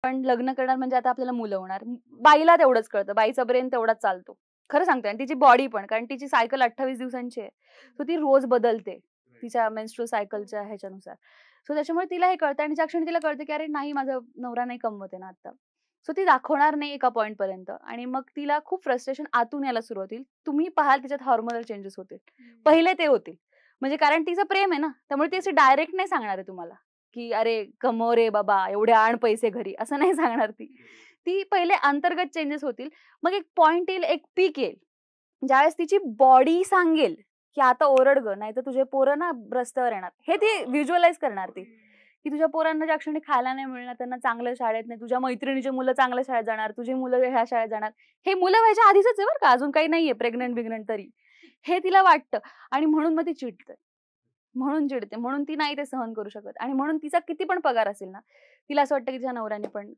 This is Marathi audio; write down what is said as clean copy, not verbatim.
पण लग्न करणार म्हणजे आता आपल्याला मुलं होणार. बाईला तेवढंच कळतं. बाईचा ब्रेन तेवढाच चालतो. खरं सांगते आणि तिची बॉडी पण. कारण तिची सायकल 28 दिवसांची आहे. सो ती रोज बदलते. तिच्या मेन्स्ट्रुअल सायकलच्या ह्याच्यानुसार. सो त्याच्यामुळे तिला हे कळतं आणि ज्या क्षणी तिला कळतं, की अरे नाही माझा नवरा नाही कमवत आहे ना आता. सो ती दाखवणार नाही एका पॉइंटपर्यंत आणि मग तिला खूप फ्रस्ट्रेशन आतून यायला सुरुवात होईल. तुम्ही पाहाल तिच्यात हार्मोनल चेंजेस होतील. पहिले ते होतील. म्हणजे कारण तिचं प्रेम आहे ना, त्यामुळे ती अशी डायरेक्ट नाही सांगणार आहे तुम्हाला. की "अरे कमव रे बाबा, एवढे आण पैसे घरी." असं नाही सांगणार ती. ती पहिले अंतर्गत चेंजेस होतील. मग एक पॉइंट येईल, एक पीक येईल. ज्यावेळेस तिची बॉडी सांगेल, की "आता ओरड गं, नाहीतर तुझे पोरं ना रस्त्यावर येणार." हे ती व्हिज्युअलाइज करणार ती. की तुझ्या पोरांना ज्या क्षणी खायला नाही मिळणार, त्यांना चांगल्या शाळेत नाही, तुझ्या मैत्रिणीची मुलं चांगल्या शाळेत जाणार, तुझी मुलं ह्या शाळेत जाणार. हे मुलं व्हायच्या आधीचच आहे बरं का, अजून काही नाहीये प्रेग्नंट-बिग्नंट तरी. हे तिला वाटतं आणि म्हणून मग ती चिडते. म्हणून चिडते. म्हणून ती नाही ते सहन करू शकत आणि म्हणून तिचा किती पण पगार असेल ना, तिला असं वाटतं की तिच्या नवऱ्याने पण